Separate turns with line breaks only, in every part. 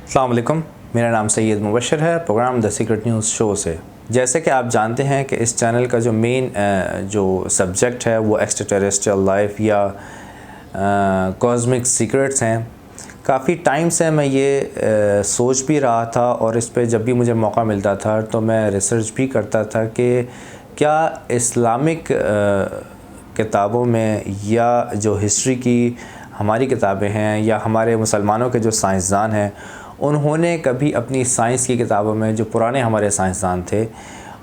السلام علیکم، میرا نام سید مبشر ہے، پروگرام دا سیکرٹ نیوز شو سے۔ جیسے کہ آپ جانتے ہیں کہ اس چینل کا جو مین جو سبجیکٹ ہے وہ ایکسٹرا ٹیریسٹریل لائف یا کازمک سیکرٹس ہیں۔ کافی ٹائم سے میں یہ سوچ بھی رہا تھا اور اس پہ جب بھی مجھے موقع ملتا تھا تو میں ریسرچ بھی کرتا تھا کہ کیا اسلامک کتابوں میں یا جو ہسٹری کی ہماری کتابیں ہیں یا ہمارے مسلمانوں کے جو سائنسدان ہیں انہوں نے کبھی اپنی سائنس کی کتابوں میں، جو پرانے ہمارے سائنسدان تھے،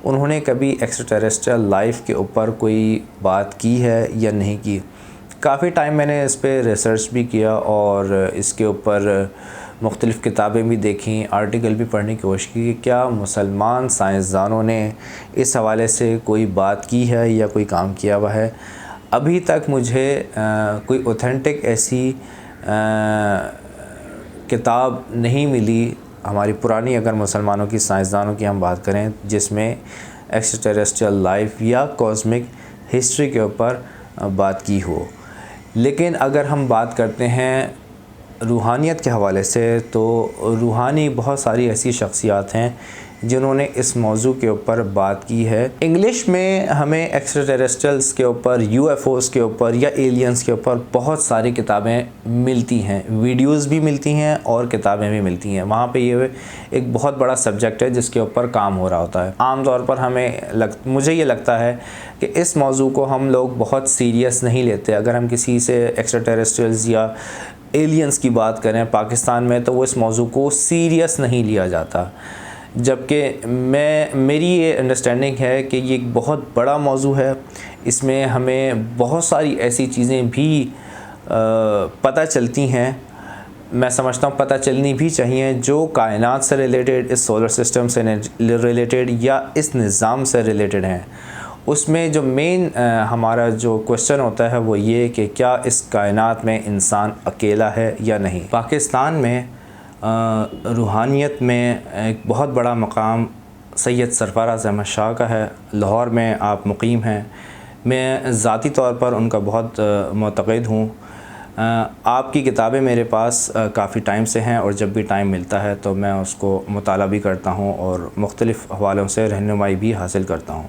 انہوں نے کبھی ایکسٹرا ٹیریسٹریل لائف کے اوپر کوئی بات کی ہے یا نہیں کی۔ کافی ٹائم میں نے اس پہ ریسرچ بھی کیا اور اس کے اوپر مختلف کتابیں بھی دیکھیں، آرٹیکل بھی پڑھنے کی کوشش کی کہ کیا مسلمان سائنسدانوں نے اس حوالے سے کوئی بات کی ہے یا کوئی کام کیا ہوا ہے۔ ابھی تک مجھے کوئی اوتھینٹک ایسی کتاب نہیں ملی ہماری پرانی، اگر مسلمانوں کی سائنسدانوں کی ہم بات کریں، جس میں ایکسٹرا ٹیریسٹریل لائف یا کازمک ہسٹری کے اوپر بات کی ہو۔ لیکن اگر ہم بات کرتے ہیں روحانیت کے حوالے سے، تو روحانی بہت ساری ایسی شخصیات ہیں جنہوں نے اس موضوع کے اوپر بات کی ہے۔ انگلش میں ہمیں ایکسٹرا ٹیریسٹریلس کے اوپر، یو ایف اوز کے اوپر یا ایلینز کے اوپر بہت ساری کتابیں ملتی ہیں، ویڈیوز بھی ملتی ہیں اور کتابیں بھی ملتی ہیں۔ وہاں پہ یہ ایک بہت بڑا سبجیکٹ ہے جس کے اوپر کام ہو رہا ہوتا ہے۔ عام طور پر مجھے یہ لگتا ہے کہ اس موضوع کو ہم لوگ بہت سیریس نہیں لیتے۔ اگر ہم کسی سے ایکسٹرا ٹیریسٹریلز یا ایلینز کی بات کریں پاکستان میں، تو وہ اس موضوع کو سیریس نہیں لیا جاتا، جبکہ میری یہ انڈرسٹینڈنگ ہے کہ یہ ایک بہت بڑا موضوع ہے۔ اس میں ہمیں بہت ساری ایسی چیزیں بھی پتہ چلتی ہیں، میں سمجھتا ہوں پتہ چلنی بھی چاہیے، جو کائنات سے ریلیٹڈ، اس سولر سسٹم سے ریلیٹڈ یا اس نظام سے ریلیٹڈ ہیں۔ اس میں جو مین ہمارا جو کوشچن ہوتا ہے وہ یہ کہ کیا اس کائنات میں انسان اکیلا ہے یا نہیں۔ پاکستان میں روحانیت میں ایک بہت بڑا مقام سید سرفراز احمد شاہ کا ہے۔ لاہور میں آپ مقیم ہیں، میں ذاتی طور پر ان کا بہت معتقد ہوں۔ آپ کی کتابیں میرے پاس کافی ٹائم سے ہیں اور جب بھی ٹائم ملتا ہے تو میں اس کو مطالعہ بھی کرتا ہوں اور مختلف حوالوں سے رہنمائی بھی حاصل کرتا ہوں۔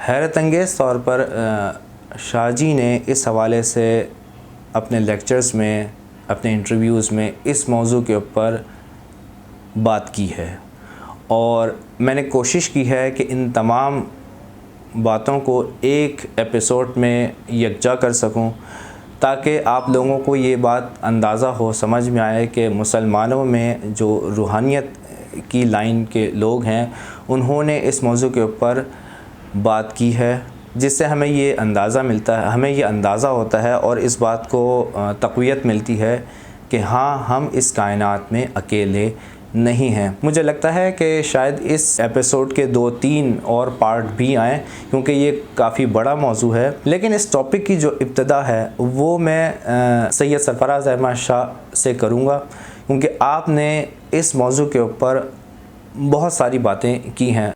حیرت انگیز طور پر شاہ جی نے اس حوالے سے اپنے لیکچرز میں، اپنے انٹرویوز میں اس موضوع کے اوپر بات کی ہے، اور میں نے کوشش کی ہے کہ ان تمام باتوں کو ایک ایپیسوڈ میں یکجا کر سکوں، تاکہ آپ لوگوں کو یہ بات اندازہ ہو، سمجھ میں آئے کہ مسلمانوں میں جو روحانیت کی لائن کے لوگ ہیں انہوں نے اس موضوع کے اوپر بات کی ہے، جس سے ہمیں یہ اندازہ ہوتا ہے اور اس بات کو تقویت ملتی ہے کہ ہاں، ہم اس کائنات میں اکیلے نہیں ہیں۔ مجھے لگتا ہے کہ شاید اس ایپیسوڈ کے 2-3 اور پارٹ بھی آئیں، کیونکہ یہ کافی بڑا موضوع ہے۔ لیکن اس ٹاپک کی جو ابتدا ہے وہ میں سید سرفراز احمد شاہ سے کروں گا، کیونکہ آپ نے اس موضوع کے اوپر بہت ساری باتیں کی ہیں۔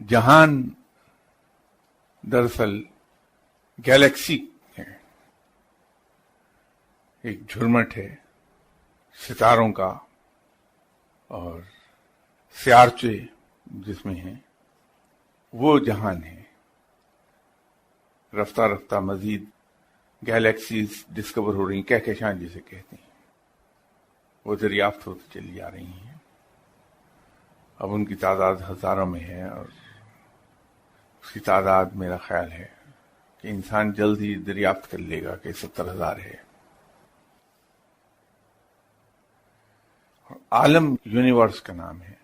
جہان دراصل گیلیکسی ہے، ایک جھرمٹ ہے ستاروں کا، اور سیارچے جس میں ہیں وہ جہان ہے۔ رفتہ رفتہ مزید گیلیکسیز ڈسکور ہو رہی ہیں، کہکشاں جسے کہتے ہیں، وہ دریافت ہوتی چلی جا رہی ہیں۔ اب ان کی تعداد ہزاروں میں ہے، اور اس کی تعداد میرا خیال ہے کہ انسان جلد ہی دریافت کر لے گا کہ 70,000 ہے۔ عالم یونیورس کا نام ہے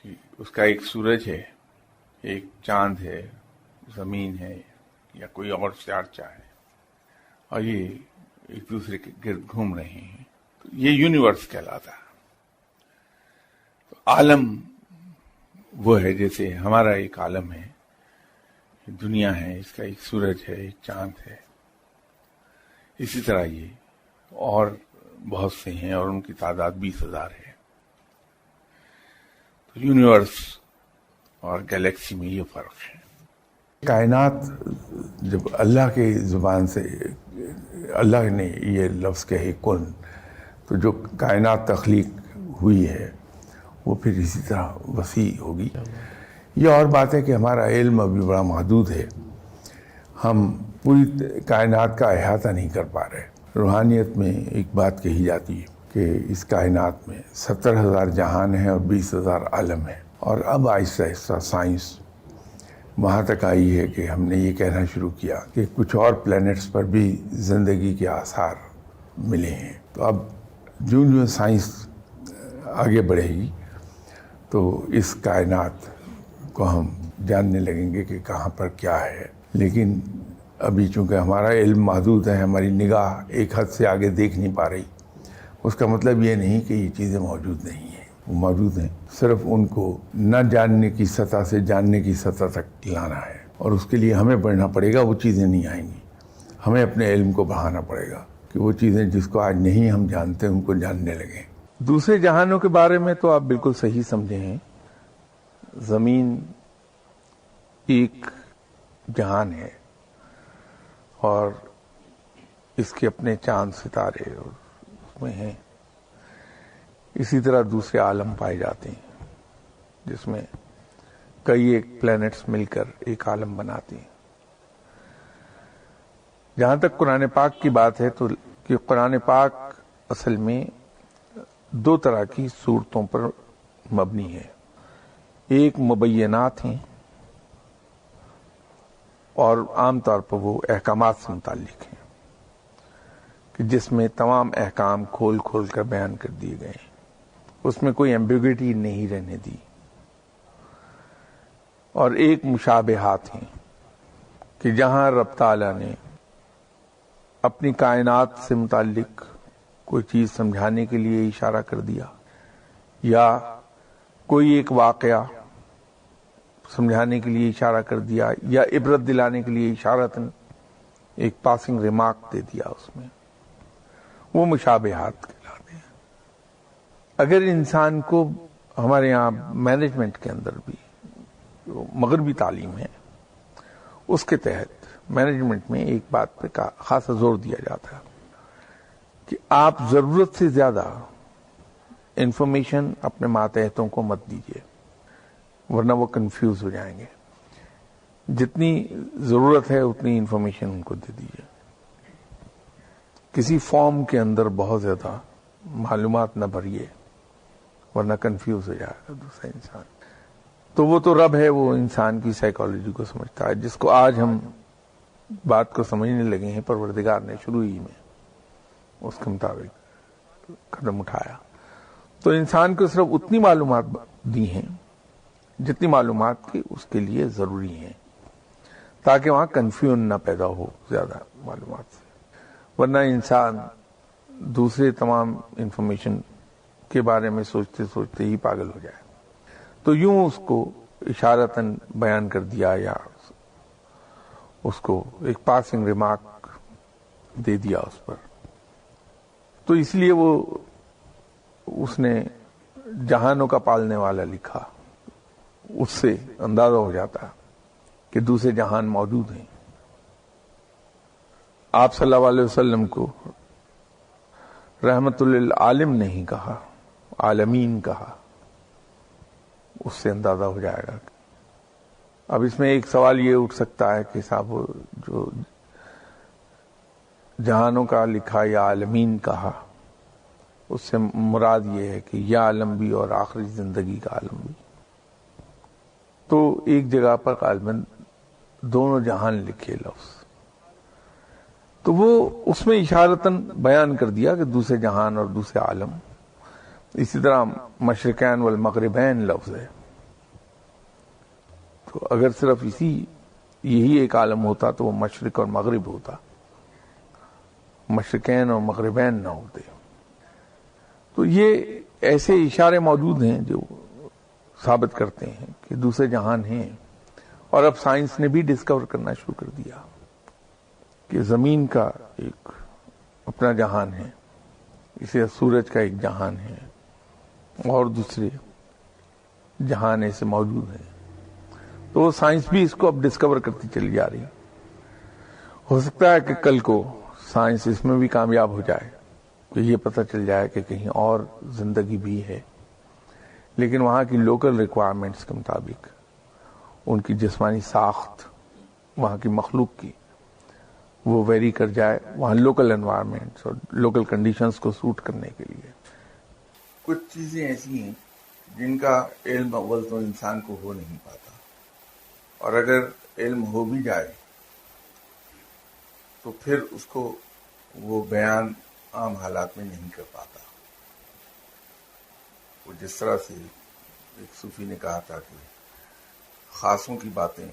کہ اس کا ایک سورج ہے، ایک چاند ہے، زمین ہے، یا کوئی اور سیارچہ ہے، اور یہ ایک دوسرے کے گرد گھوم رہے ہیں، تو یہ یونیورس کہلاتا ہے۔ تو عالم وہ ہے جیسے ہمارا ایک عالم ہے، دنیا ہے، اس کا ایک سورج ہے، ایک چاند ہے، اسی طرح یہ اور بہت سے ہیں، اور ان کی تعداد 20,000 ہے۔ تو یونیورس اور گیلیکسی میں یہ فرق ہے۔
کائنات جب اللہ کی زبان سے اللہ نے یہ لفظ کہے کن،
تو جو کائنات تخلیق ہوئی ہے وہ پھر اسی طرح وسیع ہوگی. یہ اور بات ہے کہ ہمارا علم ابھی بڑا محدود ہے، ہم پوری کائنات کا احاطہ نہیں کر پا رہے. روحانیت میں ایک بات کہی جاتی ہے کہ اس کائنات میں 70,000 جہان ہیں اور 20,000 عالم ہیں، اور اب آہستہ آہستہ سائنس وہاں تک آئی ہے کہ ہم نے یہ کہنا شروع کیا کہ کچھ اور پلینٹس پر بھی زندگی کے آثار ملے ہیں. تو اب جو سائنس آگے بڑھے گی تو اس کائنات کو ہم جاننے لگیں گے کہ کہاں پر کیا ہے. لیکن ابھی چونکہ ہمارا علم محدود ہے، ہماری نگاہ ایک حد سے آگے دیکھ نہیں پا رہی، اس کا مطلب یہ نہیں کہ یہ چیزیں موجود نہیں ہیں، وہ موجود ہیں، صرف ان کو نہ جاننے کی سطح سے جاننے کی سطح تک لانا ہے. اور اس کے لیے ہمیں بڑھنا پڑے گا، وہ چیزیں نہیں آئیں گی. ہمیں اپنے علم کو بڑھانا پڑے گا کہ وہ چیزیں جس کو آج نہیں ہم جانتے ان کو جاننے لگیں. دوسرے جہانوں کے بارے میں تو آپ بالکل صحیح سمجھے ہیں. زمین ایک جہان ہے اور اس کے اپنے چاند ستارے اور اس میں ہیں. اسی طرح دوسرے عالم پائے جاتے ہیں جس میں کئی ایک پلینٹس مل کر ایک عالم بناتے ہیں. جہاں تک قرآن پاک کی بات ہے تو کہ قرآن پاک اصل میں 2 طرح کی صورتوں پر مبنی ہے. ایک مبینات ہیں اور عام طور پر وہ احکامات سے متعلق ہیں کہ جس میں تمام احکام کھول کھول کر بیان کر دیے گئے ہیں، اس میں کوئی ایمبیگوٹی نہیں رہنے دی. اور ایک مشابہات ہیں کہ جہاں رب تعالیٰ نے اپنی کائنات سے متعلق کوئی چیز سمجھانے کے لیے اشارہ کر دیا یا کوئی ایک واقعہ سمجھانے کے لیے اشارہ کر دیا یا عبرت دلانے کے لیے اشارتاً ایک پاسنگ ریمارک دے دیا، اس میں وہ مشابہات کہلاتے ہیں. اگر انسان کو ہمارے یہاں مینجمنٹ کے اندر بھی جو مغربی تعلیم ہے اس کے تحت مینجمنٹ میں ایک بات پہ خاصا زور دیا جاتا ہے کہ آپ ضرورت سے زیادہ انفارمیشن اپنے ماتحتوں کو مت دیجیے ورنہ وہ کنفیوز ہو جائیں گے. جتنی ضرورت ہے اتنی انفارمیشن ان کو دے دیجیے. کسی فارم کے اندر بہت زیادہ معلومات نہ بھریے ورنہ کنفیوز ہو جائے گا دوسرا انسان. تو وہ تو رب ہے، وہ انسان کی سائیکالوجی کو سمجھتا ہے، جس کو آج ہم بات کو سمجھنے لگے ہیں. پروردگار نے شروع ہی میں اس کے مطابق قدم اٹھایا. تو انسان کو صرف اتنی معلومات دی ہیں جتنی معلومات کی اس کے لیے ضروری ہیں تاکہ وہاں کنفیوژن نہ پیدا ہو زیادہ معلومات سے، ورنہ انسان دوسرے تمام انفارمیشن کے بارے میں سوچتے سوچتے ہی پاگل ہو جائے. تو یوں اس کو اشارتاً بیان کر دیا یا اس کو ایک پاسنگ ریمارک دے دیا اس پر. تو اس لیے وہ اس نے جہانوں کا پالنے والا لکھا. اس سے اندازہ ہو جاتا کہ دوسرے جہان موجود ہیں. آپ صلی اللہ علیہ وسلم کو رحمت للعالم نہیں کہا، عالمین کہا. اس سے اندازہ ہو جائے گا. اب اس میں ایک سوال یہ اٹھ سکتا ہے کہ صاحب جو جہانوں کا لکھا یا عالمین کہا اس سے مراد یہ ہے کہ یہ عالم بھی اور آخری زندگی کا عالم بھی. تو ایک جگہ پر غالباً دونوں جہان لکھے لفظ، تو وہ اس میں اشارتاً بیان کر دیا کہ دوسرے جہان اور دوسرے عالم. اسی طرح مشرقین والمغربین لفظ ہے. تو اگر صرف یہی ایک عالم ہوتا تو وہ مشرق اور مغرب ہوتا، مشرقین اور مغربین نہ ہوتے. تو یہ ایسے اشارے موجود ہیں جو ثابت کرتے ہیں کہ دوسرے جہان ہیں. اور اب سائنس نے بھی ڈسکور کرنا شروع کر دیا کہ زمین کا ایک اپنا جہان ہے، اسے سورج کا ایک جہان ہے اور دوسرے جہان ایسے موجود ہیں. تو سائنس بھی اس کو اب ڈسکور کرتی چلی جا رہی. ہو سکتا ہے کہ کل کو سائنس اس میں بھی کامیاب ہو جائے تو یہ پتہ چل جائے کہ کہیں اور زندگی بھی ہے، لیکن وہاں کی لوکل ریکوائرمنٹس کے مطابق ان کی جسمانی ساخت، وہاں کی مخلوق کی، وہ ویری کر جائے وہاں لوکل انوائرمنٹس اور لوکل کنڈیشنز کو سوٹ کرنے کے لیے۔ کچھ چیزیں ایسی ہیں جن کا علم اول تو انسان کو ہو نہیں پاتا، اور اگر علم ہو بھی جائے تو پھر اس کو وہ بیان عام حالات میں نہیں کر پاتا۔ وہ جس طرح سے ایک صوفی نے کہا تھا کہ خاصوں کی باتیں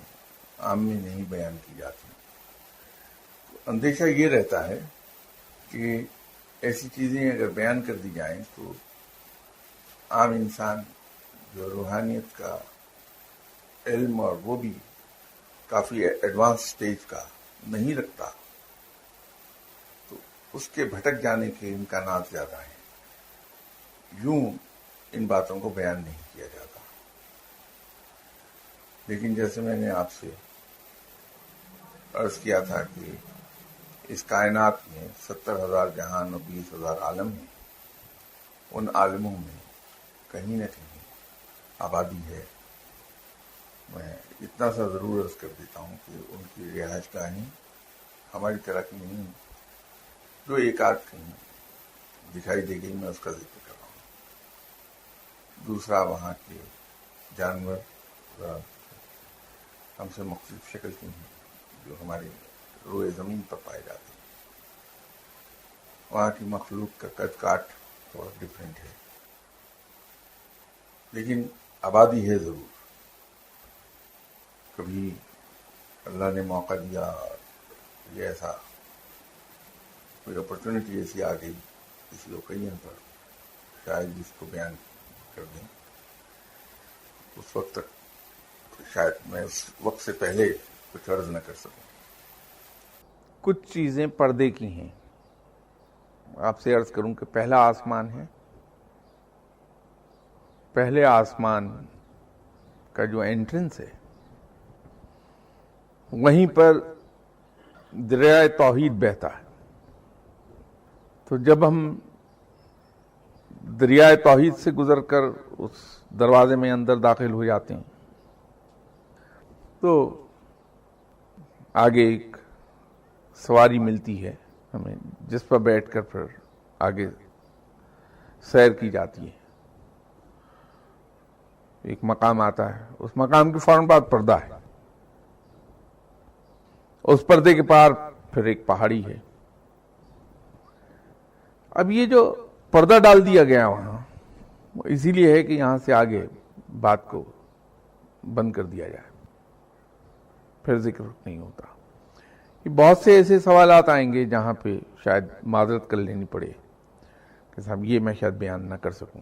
عام میں نہیں بیان کی جاتی، اندیشہ یہ رہتا ہے کہ ایسی چیزیں اگر بیان کر دی جائیں تو عام انسان جو روحانیت کا علم اور وہ بھی کافی ایڈوانس سٹیج کا نہیں رکھتا، تو اس کے بھٹک جانے کے امکانات زیادہ ہیں۔ یوں ان باتوں کو بیان نہیں کیا جاتا، لیکن جیسے میں نے آپ سے عرض کیا تھا کہ اس کائنات میں 70,000 جہان اور 20,000 عالم ہیں، ان عالموں میں کہیں نہ کہیں آبادی ہے۔ میں اتنا سا ضرور عرض کر دیتا ہوں کہ ان کی رہائش گاہیں ہماری طرح کی نہیں، جو ایک آدھ کہیں دکھائی دے گئی، میں اس کا ذکر کر رہا ہوں۔ دوسرا، وہاں کے جانور ذرا ہم سے مختلف شکل کے ہیں جو ہمارے روئے زمین پر پائے جاتے ہیں۔ وہاں کی مخلوق کا قد کاٹ تھوڑا ڈفرینٹ ہے، لیکن آبادی ہے ضرور۔ کبھی اللہ نے موقع دیا، یہ ایسا کوئی اپرچونٹی ایسی آ گئی کسی اوکیزن پر، شاید جس کو بیان کر دیں، اس وقت تک شاید میں اس وقت سے پہلے کچھ عرض نہ کر سکوں۔ کچھ چیزیں پردے کی ہیں۔ آپ سے عرض کروں کہ پہلا آسمان ہے، پہلے آسمان کا جو انٹرنس ہے وہیں پر دریائے توحید بہتا ہے۔ تو جب ہم دریائے توحید سے گزر کر اس دروازے میں اندر داخل ہو جاتے ہیں تو آگے ایک سواری ملتی ہے ہمیں، جس پر بیٹھ کر پھر آگے سیر کی جاتی ہے۔ ایک مقام آتا ہے، اس مقام کے فوراً بعد پردہ ہے، اس پردے کے پار پھر ایک پہاڑی ہے۔ اب یہ جو پردہ ڈال دیا گیا وہاں، وہ اسی لیے ہے کہ یہاں سے آگے بات کو بند کر دیا جائے، پھر ذکر نہیں ہوتا۔ یہ بہت سے ایسے سوالات آئیں گے جہاں پہ شاید معذرت کر لینی پڑے کہ صاحب یہ میں شاید بیان نہ کر سکوں،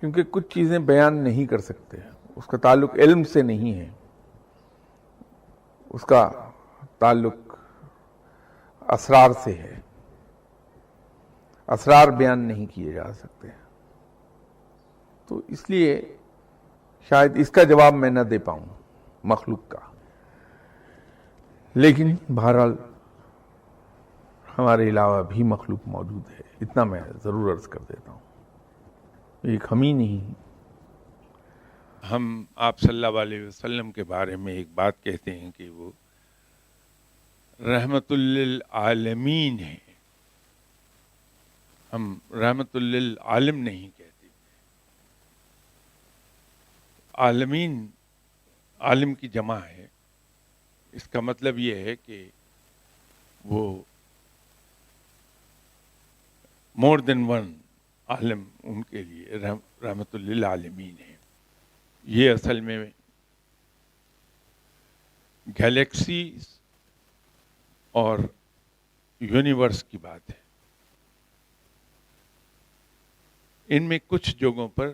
کیونکہ کچھ چیزیں بیان نہیں کر سکتے، اس کا تعلق علم سے نہیں ہے، اس کا تعلق اسرار سے ہے۔ اسرار بیان نہیں کیے جا سکتے، تو اس لیے شاید اس کا جواب میں نہ دے پاؤں مخلوق کا۔ لیکن بہرحال ہمارے علاوہ بھی مخلوق موجود ہے، اتنا میں ضرور عرض کر دیتا ہوں۔ ایک ہم ہی نہیں، ہم آپ صلی اللہ علیہ وسلم کے بارے میں ایک بات کہتے ہیں کہ وہ رحمت للعالمین ہیں، ہم رحمت للعالم نہیں کہتے۔ عالمین عالم کی جمع ہے، اس کا مطلب یہ ہے کہ وہ مور دین ون عالم ان کے لیے رحمت للعالمین ہے۔ یہ اصل میں گیلیکسیز اور یونیورس کی بات ہے۔ ان میں کچھ جگہوں پر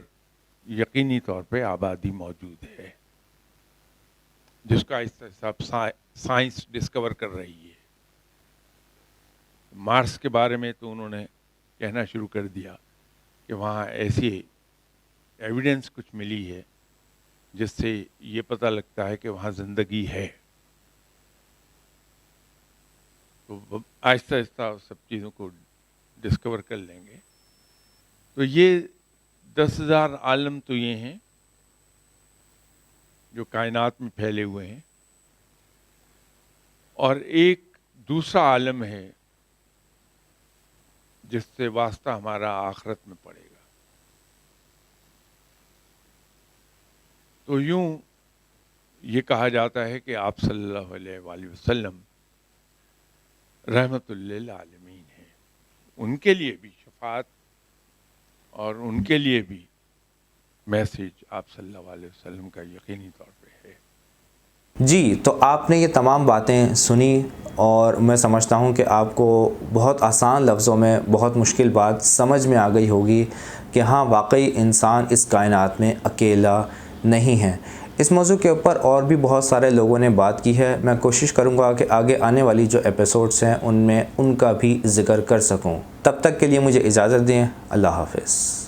یقینی طور پہ آبادی موجود ہے، جس کا حساب سائنس ڈسکور کر رہی ہے۔ مارس کے بارے میں تو انہوں نے کہنا شروع کر دیا کہ وہاں ایسی ایویڈنس کچھ ملی ہے جس سے یہ پتہ لگتا ہے کہ وہاں زندگی ہے۔ تو آہستہ آہستہ سب چیزوں کو ڈسکور کر لیں گے تو یہ 10,000 عالم تو یہ ہیں جو کائنات میں پھیلے ہوئے ہیں، اور ایک دوسرا عالم ہے جس سے واسطہ ہمارا آخرت میں پڑے گا۔ تو یوں یہ کہا جاتا ہے کہ آپ صلی اللہ علیہ وآلہ وسلم رحمت للعالمین ہیں، ان کے لیے بھی شفاعت اور ان کے لیے بھی میسیج آپ صلی اللہ علیہ وسلم کا یقینی طور پہ ہے۔
جی، تو آپ نے یہ تمام باتیں سنی اور میں سمجھتا ہوں کہ آپ کو بہت آسان لفظوں میں بہت مشکل بات سمجھ میں آ گئی ہوگی کہ ہاں واقعی انسان اس کائنات میں اکیلا نہیں ہے۔ اس موضوع کے اوپر اور بھی بہت سارے لوگوں نے بات کی ہے، میں کوشش کروں گا کہ آگے آنے والی جو ایپیسوڈز ہیں ان میں ان کا بھی ذکر کر سکوں۔ تب تک کے لیے مجھے اجازت دیں، اللہ حافظ۔